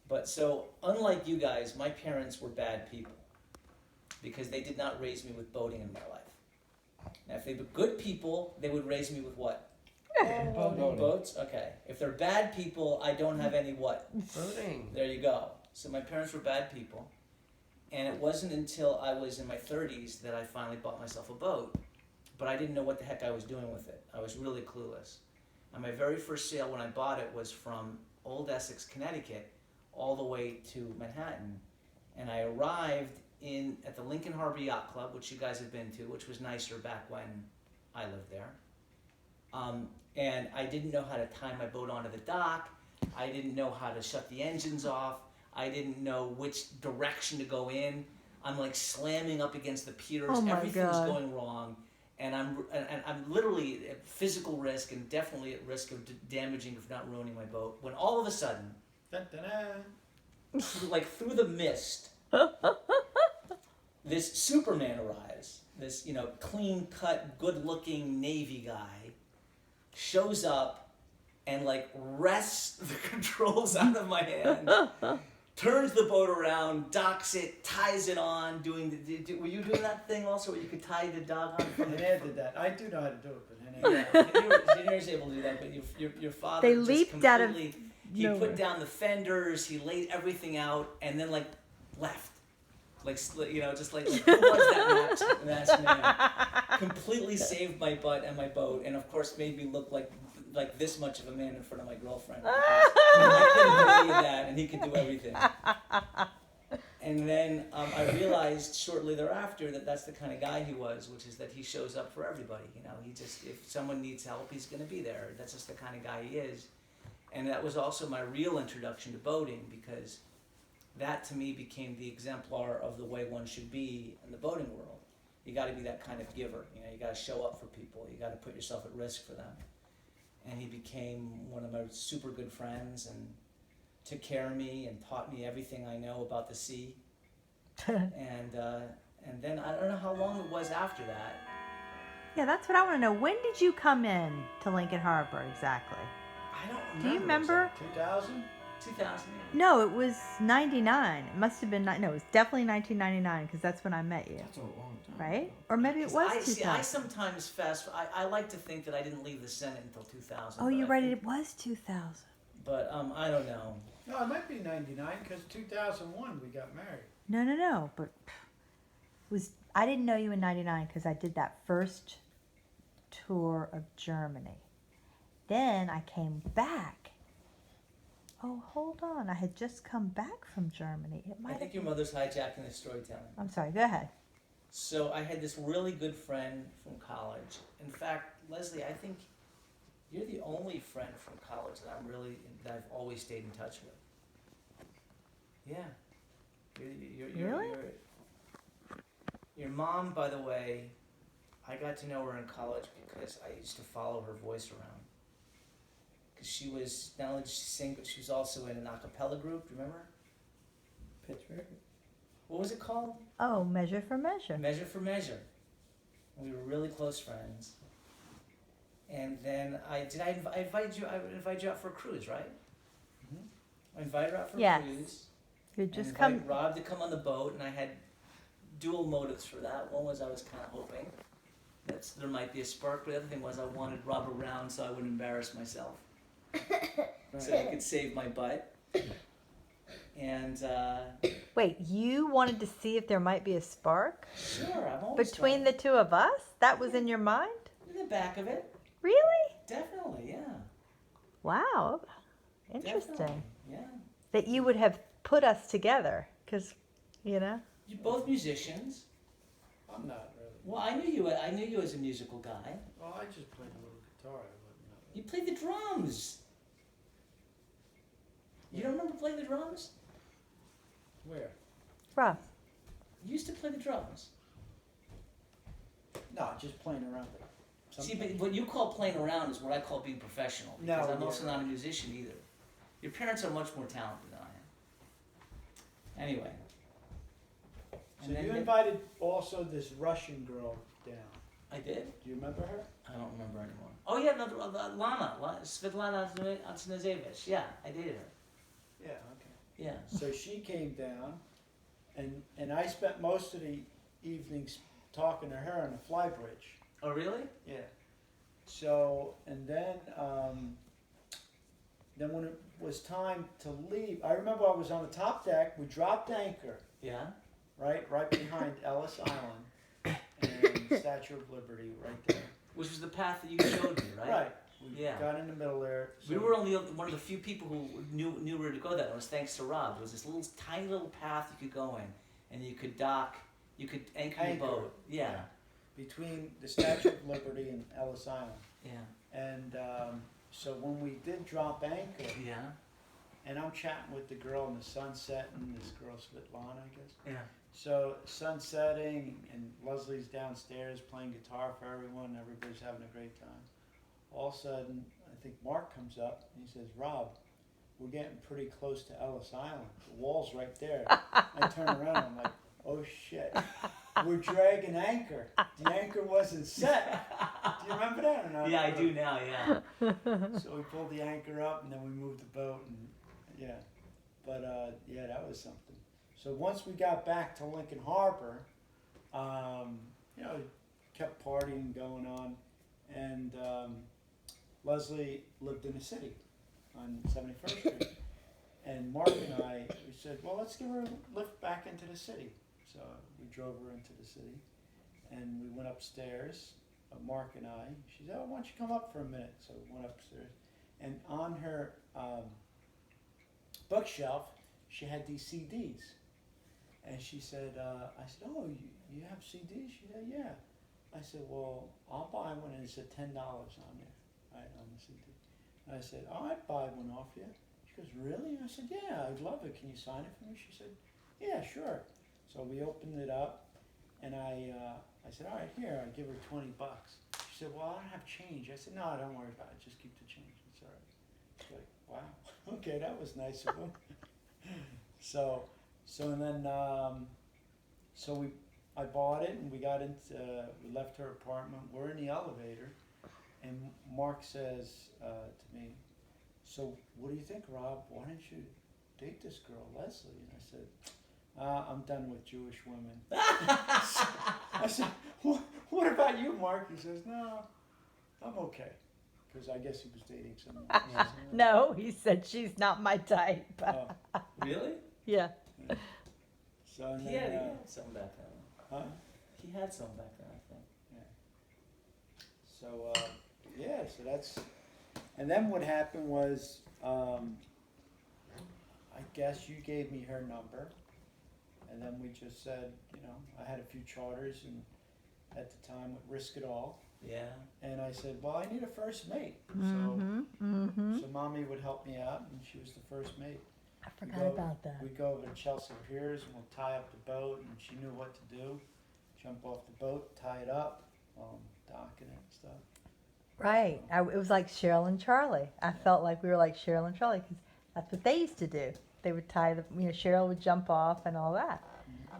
But so, unlike you guys, my parents were bad people because they did not raise me with boating in my life. Now, if they were good people, they would raise me with what? Boating. Boats? Okay. If they're bad people, I don't have any what? Boating. There you go. So my parents were bad people. And it wasn't until I was in my 30s that I finally bought myself a boat. But I didn't know what the heck I was doing with it. I was really clueless. And my very first sail when I bought it was from Old Essex, Connecticut, all the way to Manhattan. And I arrived at the Lincoln Harbor Yacht Club, which you guys have been to, which was nicer back when I lived there. And I didn't know how to tie my boat onto the dock. I didn't know how to shut the engines off. I didn't know which direction to go in. I'm like slamming up against the piers. Oh my Everything's God. going wrong. And I'm literally at physical risk and definitely at risk of damaging, if not ruining my boat. When all of a sudden, like through the mist, this Superman arrives. This, clean-cut, good-looking Navy guy shows up and like wrests the controls out of my hand, turns the boat around, docks it, ties it on. Were you doing that thing also where you could tie the dog on? Henry did that. I do know how to do it, but Henry was able to do that, but your father They just leaped out of completely. He nowhere. put down the fenders. He laid everything out, and then left. Just like who was that masked man? Completely saved my butt and my boat, and of course made me look like this much of a man in front of my girlfriend. I couldn't do any of that, and he could do everything. And then I realized shortly thereafter that that's the kind of guy he was, which is that he shows up for everybody. If someone needs help, he's going to be there. That's just the kind of guy he is. And that was also my real introduction to boating, because that to me became the exemplar of the way one should be in the boating world. You got to be that kind of giver. You got to show up for people. You got to put yourself at risk for them. And he became one of my super good friends and took care of me and taught me everything I know about the sea. and then I don't know how long it was after that. Yeah, that's what I want to know. When did you come in to Lincoln Harbor exactly? I don't remember. Do you remember? 2000? 2000. No, it was 99. It must have been, no, it was definitely 1999 because that's when I met you, That's a long time. right? Or maybe it was 2000. I sometimes I like to think that I didn't leave the Senate until 2000. Oh, you're right. It was 2000. But I don't know. No, it might be 99 because 2001 we got married. No. But I didn't know you in 99 because I did that first tour of Germany. Then I came back. Oh, hold on. I had just come back from Germany. I think your mother's hijacking the storytelling. I'm sorry. Go ahead. So I had this really good friend from college. In fact, Lezlee, I think you're the only friend from college that I've always stayed in touch with. Yeah. Really? Your mom, by the way, I got to know her in college because I used to follow her voice around. Because she was, not only did she sing, but she was also in an a cappella group. Do you remember? Pittsburgh. What was it called? Oh, Measure for Measure. Measure for Measure. And we were really close friends. And then I invited you out for a cruise, right? Mm-hmm. I invited her out for Yes. a cruise. You And just invited come. Rob to come on the boat, and I had dual motives for that. One was I was kind of hoping that there might be a spark, but the other thing was I wanted Rob around so I wouldn't embarrass myself. So I could save my butt. And Wait, you wanted to see if there might be a spark sure, I'm always between the two of us? That was in your mind? in the back of it, Really? definitely, yeah. Wow. Interesting. Definitely, yeah. That you would have put us together because, You're both musicians. I'm not really. Well, I knew you as a musical guy. Well, I just played a little guitar. I wasn't that You played the drums. You don't remember playing the drums? Where? Rob. You used to play the drums. No, just playing around. See, but what you call playing around is what I call being professional. Because No, I'm also yeah. not a musician either. Your parents are much more talented than I am. Anyway. So you invited also this Russian girl down. I did? Do you remember her? I don't remember anymore. Oh yeah, Lana, Svetlana Antonizevich. Yeah, I dated her. Yeah, okay. Yeah. So she came down, and I spent most of the evenings talking to her on the fly bridge. Oh, really? Yeah. So, and then when it was time to leave, I remember I was on the top deck. We dropped anchor, Yeah. right behind Ellis Island and Statue of Liberty, right there. Which was the path that you showed me, right? Right. We Yeah. got in the middle there. So We were only one of the few people who knew where to go. That it was thanks to Rob. It was this little tiny little path you could go in, and you could dock. You could anchor your boat. Yeah. between the Statue of Liberty and Ellis Island. Yeah. And so when we did drop anchor, Yeah. and I'm chatting with the girl in the sunset, and this girl Svetlana, I guess. Yeah. So sun setting, and Leslie's downstairs playing guitar for everyone. Everybody's having a great time. All of a sudden, I think Mark comes up and he says, "Rob, we're getting pretty close to Ellis Island. The wall's right there." I turn around, I'm like, "Oh shit, we're dragging anchor. The anchor wasn't set." Do you remember that or not? Yeah, I do now. Yeah. So we pulled the anchor up, and then we moved the boat, and yeah. But yeah, that was something. So once we got back to Lincoln Harbor, you know, kept partying going on, and Lezlee lived in the city on 71st Street. And Mark and I, we said, well, let's give her a lift back into the city. So we drove her into the city, and we went upstairs, Mark and I. She said, oh, why don't you come up for a minute? So we went upstairs. And on her bookshelf, she had these CDs. And she said, I said, oh, you have CDs? She said, yeah. I said, well, I'll buy one, and it said $10 on there, right, on the CD. And I said, oh, I'd buy one off you. She goes, really? I said, yeah, I'd love it. Can you sign it for me? She said, yeah, sure. So we opened it up, and I said, all right, here, I give her $20. She said, well, I don't have change. I said, no, don't worry about it. Just keep the change. It's all right. She's like, wow, okay, that was nice of him. So and then, I bought it, and we got into, we left her apartment. We're in the elevator, and Mark says to me, so what do you think, Rob? Why don't you date this girl, Lezlee? And I said, I'm done with Jewish women. I said, what about you, Mark? He says, no, I'm okay. Because I guess he was dating someone. No, he said she's not my type. Really? Yeah. So and He then, had some back then. huh? He had some back then, I think. So yeah, so that's, and then what happened was, I guess you gave me her number, and then we just said, you know, I had a few charters, and at the time with Risk It All, Yeah. and I said, well, I need a first mate. So mommy would help me out, and she was the first mate. I forgot about that. We'd go over to Chelsea Piers, and we'll tie up the boat, and she knew what to do. Jump off the boat, tie it up, docking it and stuff. Right. It was like Cheryl and Charlie. I felt like we were like Cheryl and Charlie because that's what they used to do. They would tie the, Cheryl would jump off and all that.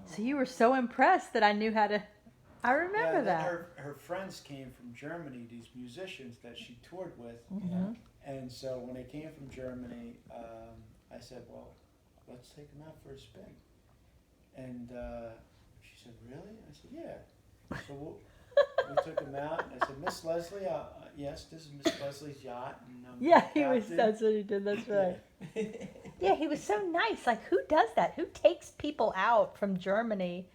So you were so impressed that I knew how to. I remember and then that. her friends came from Germany, these musicians that she toured with. Mhm. And so when they came from Germany, I said, well, let's take them out for a spin. And she said, really? I said, yeah. So we took them out, and I said, Miss Lezlee, yes, this is Miss Leslie's yacht. And Yeah, the he was. captain." That's what he did. That's right. Yeah, he was so nice. Like, who does that? Who takes people out from Germany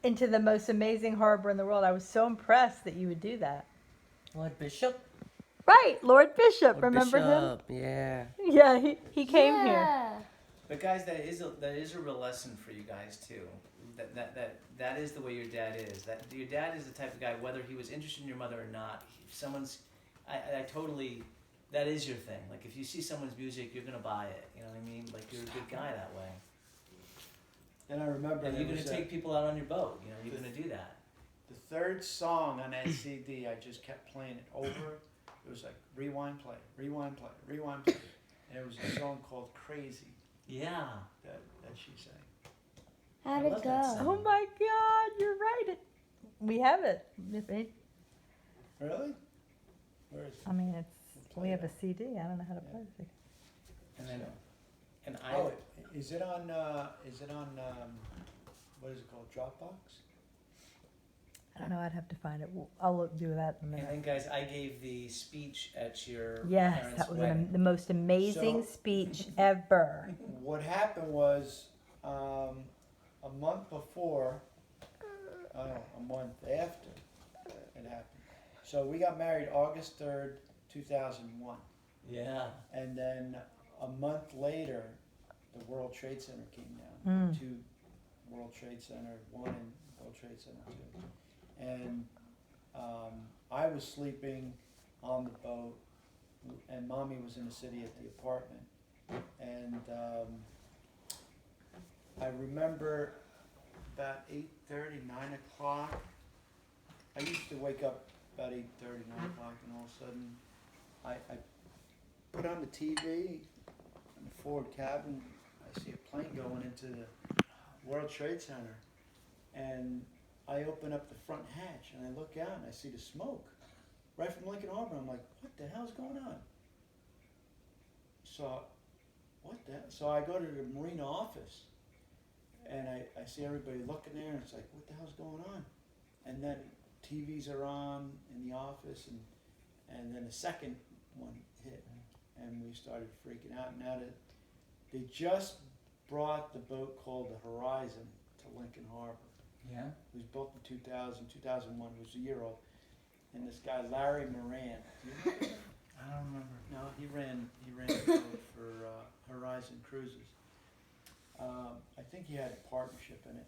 into the most amazing harbor in the world? I was so impressed that you would do that. Lord Bishop? Right, Lord Bishop. Lord Remember Bishop, yeah. him? Yeah, he came here. But guys, that is a real lesson for you guys too. That is the way your dad is. That your dad is the type of guy, whether he was interested in your mother or not. If someone's, I totally, that is your thing. Like if you see someone's music, you're gonna buy it. You know what I mean? Like you're a good guy that way. And I remember And it you're gonna was, take people out on your boat. You know, you're gonna do that. the third song on that CD, I just kept playing it over. It was like rewind, play, rewind, play, rewind, play. And it was a song called Crazy Yeah. that she sang. How'd I it love that go? song. Oh my God, you're right. We have it. Really? Where is it? I mean, We'll play we have it. a CD. I don't know how to play it. And then, So- and I. Oh, Is it on, what is it called, Dropbox? I don't know. I'd have to find it. I'll do that in a And minute. then, guys, I gave the speech at your Yes, parents' that was wedding. the most amazing So- speech ever. What happened was, a month before, a month after it happened. So we got married August 3rd, 2001. Yeah. And then a month later, the World Trade Center came down. Mm. 2 World Trade Center, 1 and World Trade Center 2. And I was sleeping on the boat, and Mommy was in the city at the apartment. And I remember about 8:30, 9 o'clock. I used to wake up about 8:30, 9 o'clock, and all of a sudden, I put on the TV in the forward cabin. I see a plane going into the World Trade Center, and I open up the front hatch and I look out and I see the smoke right from Lincoln Harbor. I'm like, what the hell's going on? So, So I go to the marina office and I see everybody looking there, and it's like, what the hell's going on? And then TVs are on in the office, and then the second one hit, and we started freaking out. Now that they just brought the boat called the Horizon to Lincoln Harbor. Yeah. It was built in 2001, it was a year old. And this guy, Larry Moran, do you remember him? I don't remember. No, he ran the boat for Horizon Cruises. I think he had a partnership in it.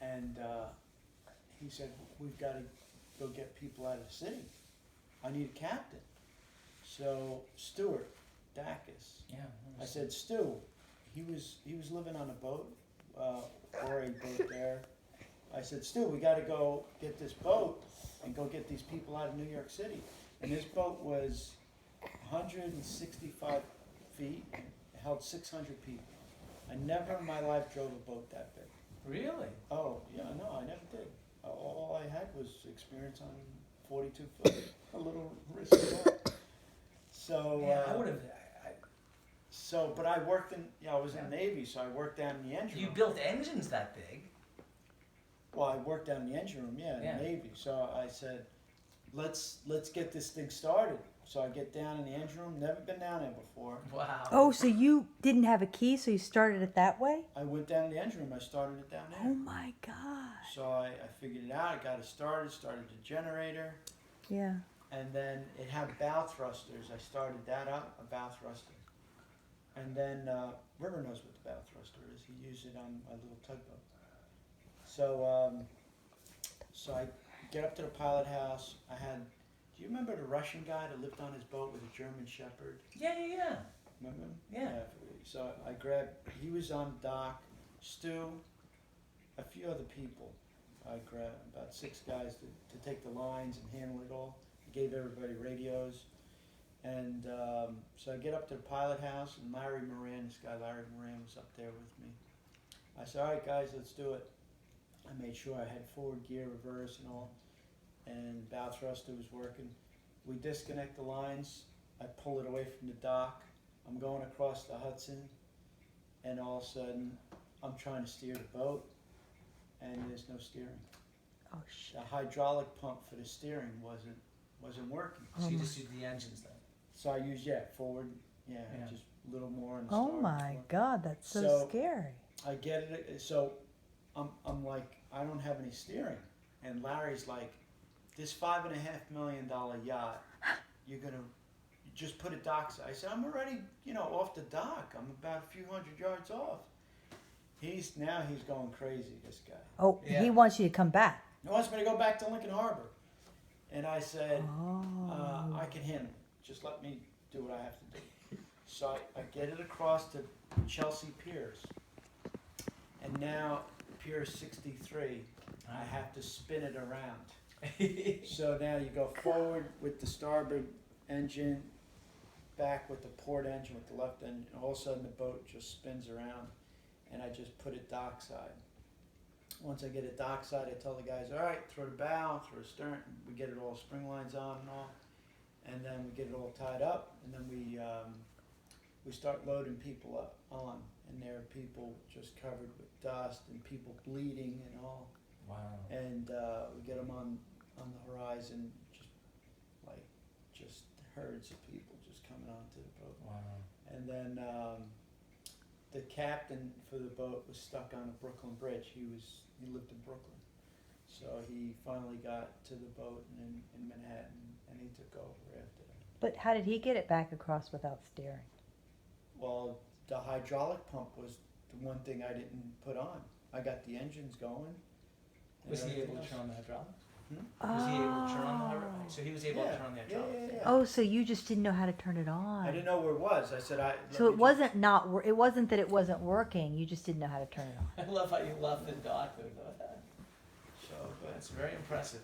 And he said, we've got to go get people out of the city. I need a captain. So Stuart Dacus, Yeah. I said, Stu, he was living on a boat, or a boat there. I said, Stu, we got to go get this boat and go get these people out of New York City. And this boat was 165 feet, it held 600 people. I never in my life drove a boat that big. Really? Oh, yeah, no, I never did. All I had was experience on 42 foot, a little risky boat. So, Yeah, I would have. so, but I worked I was in the Navy, so I worked down in the engine You room. built engines that big. Well, I worked down in the engine room, in Yeah. the Navy. So I said, let's get this thing started. So I get down in the engine room, never been down there before. Wow. Oh, so you didn't have a key, so you started it that way? I went down in the engine room, I started it down Oh there. my gosh. So I figured it out, I got it started the generator, Yeah. and then it had bow thrusters. I started that up, a bow thruster. And then River knows what the bow thruster is. He used it on my little tugboat. So, so I get up to the pilot house. Do you remember the Russian guy that lived on his boat with a German Shepherd? Yeah, yeah, yeah. Remember him? Yeah. So I grabbed, he was on dock, Stu, a few other people. I grabbed about 6 guys to take the lines and handle it all. I gave everybody radios. And so I get up to the pilot house, and Larry Moran was up there with me. I said, all right guys, let's do it. I made sure I had forward gear, reverse and all, and bow thruster was working. We disconnect the lines, I pull it away from the dock, I'm going across the Hudson, and all of a sudden, I'm trying to steer the boat, and there's no steering. Oh shit. The hydraulic pump for the steering wasn't working. So you just used the engines then. So I used, forward, Yeah. just a little more on the Oh starboard my forward. God, that's so So- scary. I get it, so I'm like, I don't have any steering. And Larry's like, this $5.5 million yacht, you're gonna just put a dockside. I said, I'm already, off the dock. I'm about a few hundred yards off. He's going crazy, this guy. Oh, Yeah. he wants you to come back. He wants me to go back to Lincoln Harbor. And I said, Oh. I can handle it. Just let me do what I have to do. So I get it across to Chelsea Piers. And now, Piers 63, I have to spin it around. So now you go forward with the starboard engine, back with the port engine, with the left engine, and all of a sudden the boat just spins around, and I just put it dockside. Once I get it dockside, I tell the guys, all right, throw the bow, throw the stern, we get it all spring lines on and all, and then we get it all tied up, and then we start loading people up on, and and there are people just covered with dust and people bleeding and all. Wow. And we get them on the horizon, just herds of people just coming onto the boat. Wow. And then the captain for the boat was stuck on a Brooklyn bridge. He lived in Brooklyn, so he finally got to the boat in Manhattan, and he took over after that. But how did he get it back across without steering? Well, the hydraulic pump was the one thing I didn't put on. I got the engines going. and Was he everything able to else. turn on the hydraulics? Oh. Was he able to turn on the hydraulics? So he was able to turn on the hydraulics. Yeah. Oh, so you just didn't know how to turn it on. I didn't know where it was. I said So it wasn't it wasn't that it wasn't working. You just didn't know how to turn it on. I love how you love the doc though. So, but That's very impressive.